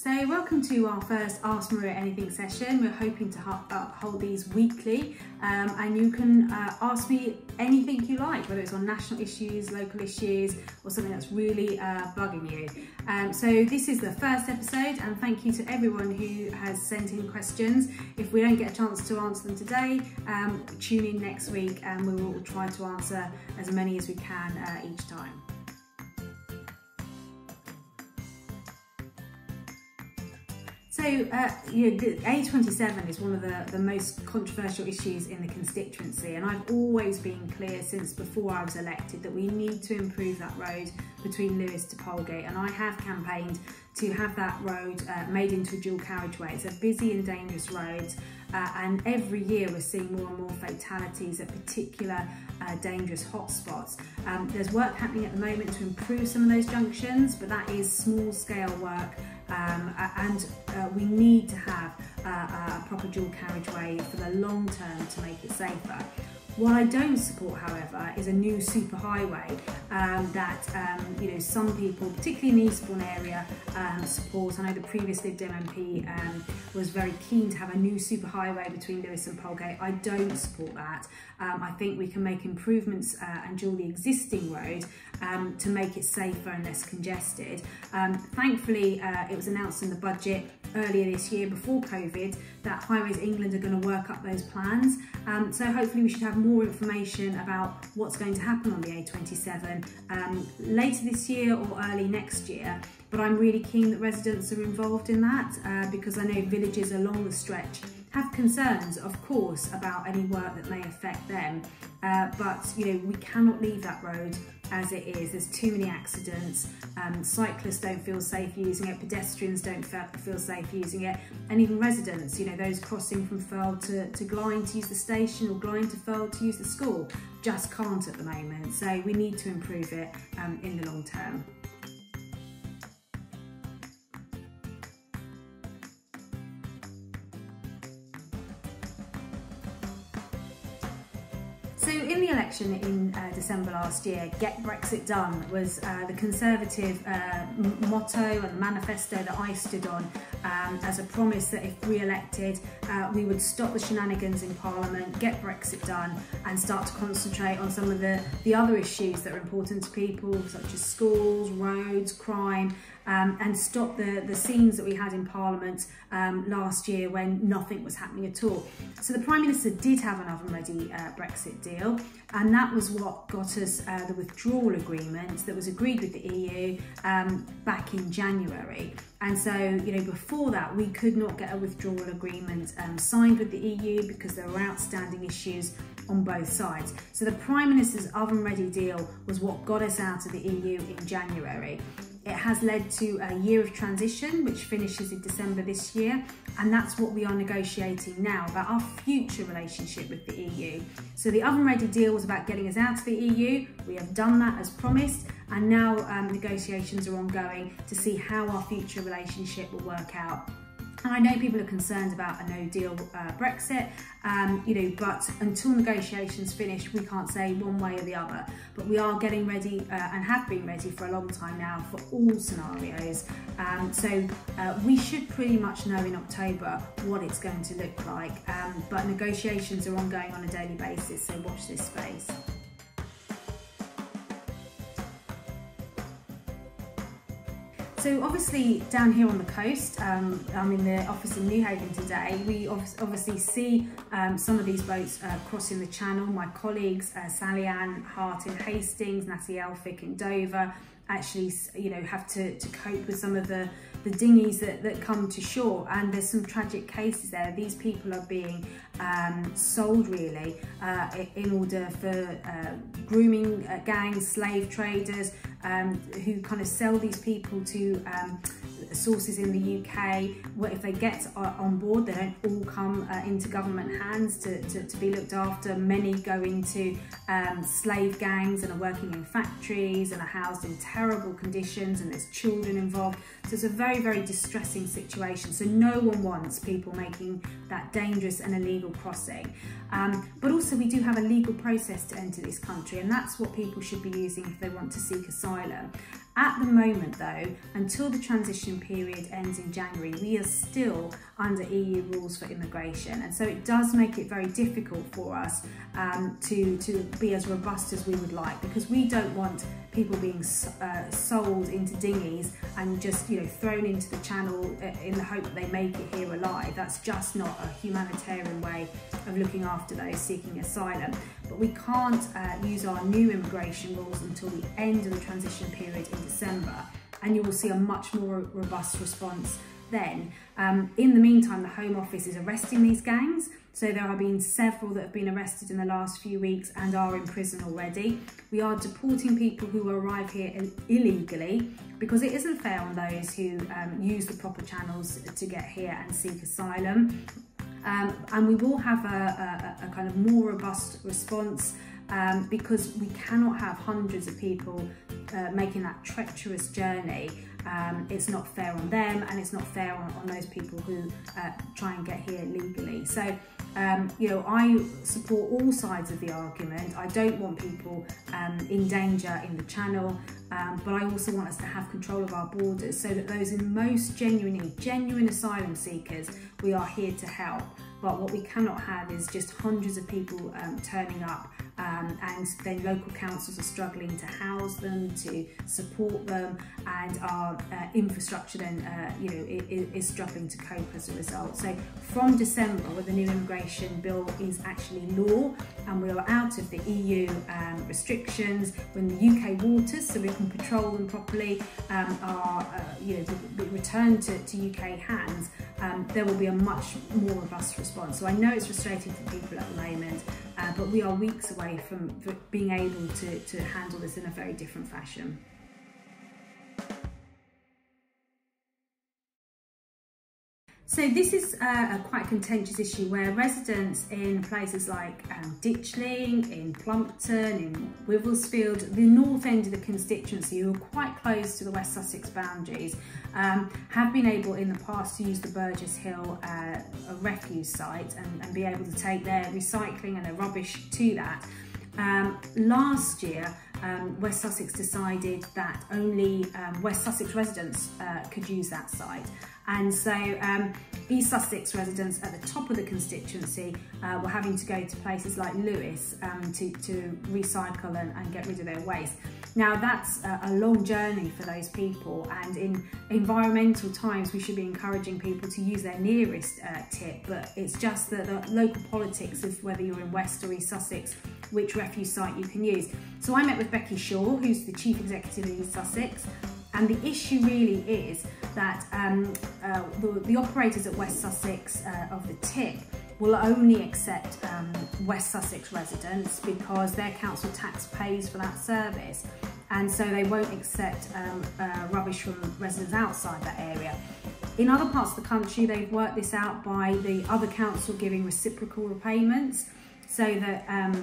So welcome to our first Ask Maria Anything session. We're hoping to hold these weekly and you can ask me anything you like, whether it's on national issues, local issues or something that's really bugging you. So this is the first episode and thank you to everyone who has sent in questions. If we don't get a chance to answer them today, tune in next week and we will try to answer as many as we can each time. So, the A27 is one of the most controversial issues in the constituency, and I've always been clear since before I was elected that we need to improve that road between Lewes to Polegate, and I have campaigned to have that road made into a dual carriageway. It's a busy and dangerous road, and every year we're seeing more and more fatalities at particular dangerous hotspots. There's work happening at the moment to improve some of those junctions, but that is small scale work. And we need to have a proper dual carriageway for the long term to make it safer. What I don't support, however, is a new superhighway that some people, particularly in the Eastbourne area, support. I know the previous Lib Dem MP was very keen to have a new superhighway between Lewes and Polegate. I don't support that. I think we can make improvements and dual the existing road to make it safer and less congested. Thankfully, it was announced in the budget earlier this year, before COVID, that Highways England are going to work up those plans. So hopefully we should have more information about what's going to happen on the A27 later this year or early next year. But I'm really keen that residents are involved in that because I know villages along the stretch have concerns, of course, about any work that may affect them. But we cannot leave that road as it is. There's too many accidents. Cyclists don't feel safe using it. Pedestrians don't feel safe using it. And even residents, those crossing from Firle to Glynde to use the station or Glynde to Firle to use the school, just can't at the moment. So we need to improve it in the long term. So in the election in December last year, Get Brexit Done was the Conservative motto and manifesto that I stood on as a promise that if re-elected, we would stop the shenanigans in Parliament, get Brexit done and start to concentrate on some of the other issues that are important to people, such as schools, roads, crime, and stop the scenes that we had in Parliament last year when nothing was happening at all. So the Prime Minister did have an oven-ready Brexit deal, and that was what got us the withdrawal agreement that was agreed with the EU back in January. And so, before that, we could not get a withdrawal agreement signed with the EU because there were outstanding issues on both sides. So the Prime Minister's oven-ready deal was what got us out of the EU in January. It has led to a year of transition, which finishes in December this year, and that's what we are negotiating now, about our future relationship with the EU. So the oven-ready deal was about getting us out of the EU. We have done that as promised, and now negotiations are ongoing to see how our future relationship will work out. And I know people are concerned about a no-deal Brexit, but until negotiations finish, we can't say one way or the other. But we are getting ready and have been ready for a long time now for all scenarios. So we should pretty much know in October what it's going to look like. But negotiations are ongoing on a daily basis, so watch this space. So obviously down here on the coast, I'm in the office in Newhaven today, we obviously see some of these boats crossing the channel. My colleagues, Sally Ann Hart in Hastings, Natty Elphick in Dover, actually have to cope with some of the dinghies that come to shore, and there's some tragic cases there. These people are being sold really in order for grooming gangs, slave traders who kind of sell these people to sources in the UK. Well, if they get on board, they don't all come into government hands to be looked after. Many go into slave gangs and are working in factories and are housed in terrible conditions, and there's children involved. So it's a very, very distressing situation. So no one wants people making that dangerous and illegal crossing. But also we do have a legal process to enter this country, and that's what people should be using if they want to seek asylum. At the moment though, until the transition period ends in January, we are still under EU rules for immigration, and so it does make it very difficult for us to be as robust as we would like, because we don't want people being sold into dinghies and just thrown into the channel in the hope that they make it here alive. That's just not a humanitarian way of looking after those seeking asylum. But we can't use our new immigration rules until the end of the transition period in December, and you will see a much more robust response then. In the meantime, the Home Office is arresting these gangs. So there have been several that have been arrested in the last few weeks and are in prison already. We are deporting people who arrive here illegally, because it isn't fair on those who use the proper channels to get here and seek asylum. And we will have a kind of more robust response, because we cannot have hundreds of people making that treacherous journey. It's not fair on them, and it's not fair on those people who try and get here legally. So I support all sides of the argument. I don't want people in danger in the channel, but I also want us to have control of our borders, so that those in most genuine asylum seekers, we are here to help. But what we cannot have is just hundreds of people turning up, and then local councils are struggling to house them, to support them, and our infrastructure then is struggling to cope as a result. So from December, when the new immigration bill is actually law and we are out of the EU restrictions, when the UK waters, so we can patrol them properly, are returned to UK hands, there will be a much more robust response. So I know it's frustrating for people at the moment, but we are weeks away from being able to handle this in a very different fashion. So this is a quite contentious issue, where residents in places like Ditchling, in Plumpton, in Wivelsfield, the north end of the constituency, who are quite close to the West Sussex boundaries, have been able in the past to use the Burgess Hill a refuse site and be able to take their recycling and their rubbish to that. Last year, West Sussex decided that only West Sussex residents could use that site. And so East Sussex residents at the top of the constituency were having to go to places like Lewes to recycle and get rid of their waste. Now that's a long journey for those people, and in environmental times we should be encouraging people to use their nearest tip, but it's just that the local politics of whether you're in West or East Sussex, which refuse site you can use. So I met with Becky Shaw, who's the Chief Executive of East Sussex, and the issue really is that the operators at West Sussex of the tip will only accept West Sussex residents, because their council tax pays for that service, and so they won't accept rubbish from residents outside that area. In other parts of the country, they've worked this out by the other council giving reciprocal repayments, so that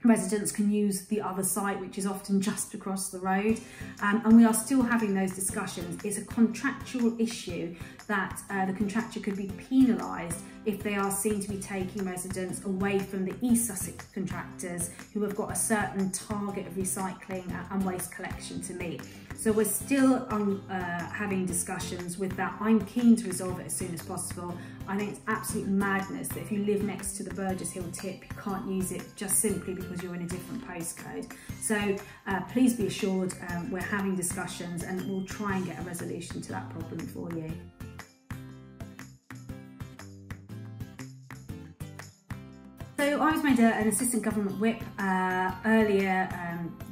residents can use the other site, which is often just across the road, and we are still having those discussions. It's a contractual issue that the contractor could be penalised if they are seen to be taking residents away from the East Sussex contractors, who have got a certain target of recycling and waste collection to meet. So we're still having discussions with that. I'm keen to resolve it as soon as possible. I think it's absolute madness that if you live next to the Burgess Hill tip, you can't use it just simply because you're in a different postcode. So please be assured we're having discussions, and we'll try and get a resolution to that problem for you. So I was made an assistant government whip earlier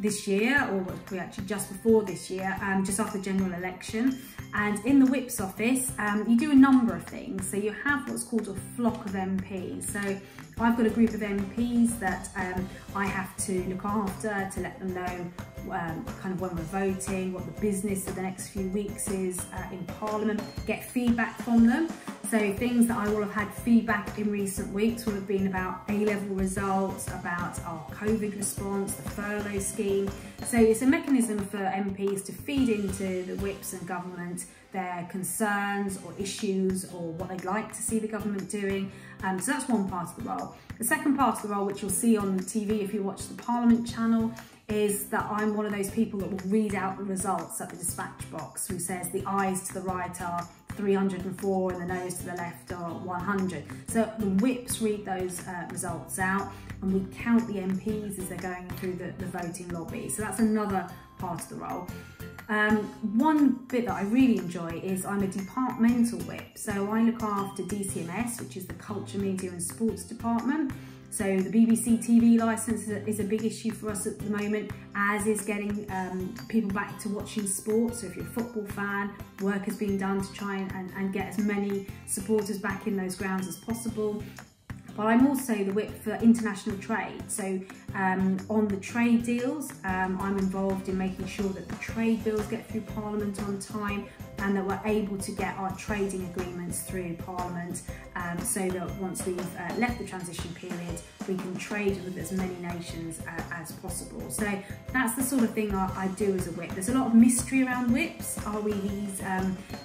this year, or probably actually just before this year, just after the general election. And in the whip's office, you do a number of things. So you have what's called a flock of MPs. So I've got a group of MPs that I have to look after, to let them know kind of when we're voting, what the business of the next few weeks is in Parliament, get feedback from them. So things that I will have had feedback in recent weeks will have been about A-level results, about our COVID response, the furlough scheme. So it's a mechanism for MPs to feed into the whips and government their concerns or issues, or what they'd like to see the government doing. So that's one part of the role. The second part of the role, which you'll see on TV if you watch the Parliament channel, is that I'm one of those people that will read out the results at the dispatch box, who says the ayes to the right are 304 and the noes to the left are 100. So the whips read those results out, and we count the MPs as they're going through the voting lobby. So that's another part of the role. One bit that I really enjoy is I'm a departmental whip. So I look after DCMS, which is the Culture, Media and Sports Department. So the BBC TV licence is a big issue for us at the moment, as is getting people back to watching sport. So if you're a football fan, work is being done to try and get as many supporters back in those grounds as possible. But I'm also the whip for international trade. So on the trade deals, I'm involved in making sure that the trade bills get through Parliament on time, and that we're able to get our trading agreements through Parliament, so that once we've left the transition period, we can trade with as many nations as possible. So that's the sort of thing I do as a whip. There's a lot of mystery around whips. Are we these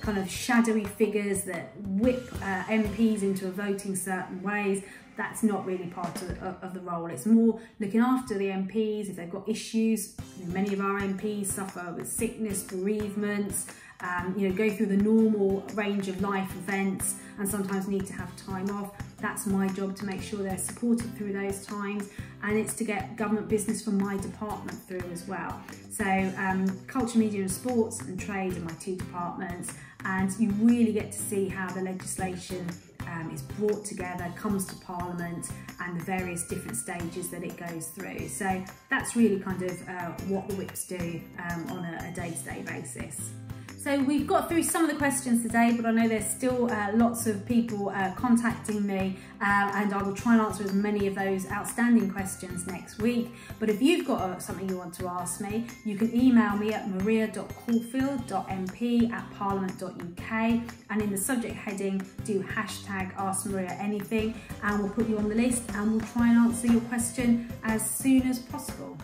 kind of shadowy figures that whip MPs into voting certain ways? That's not really part of the role. It's more looking after the MPs if they've got issues. Many of our MPs suffer with sickness, bereavements, go through the normal range of life events and sometimes need to have time off. That's my job, to make sure they're supported through those times, and it's to get government business from my department through as well. So Culture, Media and Sports and Trade are my two departments, and you really get to see how the legislation is brought together, comes to Parliament, and the various different stages that it goes through. So that's really kind of what the whips do on a day-to-day basis. So we've got through some of the questions today, but I know there's still lots of people contacting me, and I will try and answer as many of those outstanding questions next week. But if you've got something you want to ask me, you can email me at maria.caulfield.mp @parliament.uk, and in the subject heading do #AskMariaAnything, and we'll put you on the list and we'll try and answer your question as soon as possible.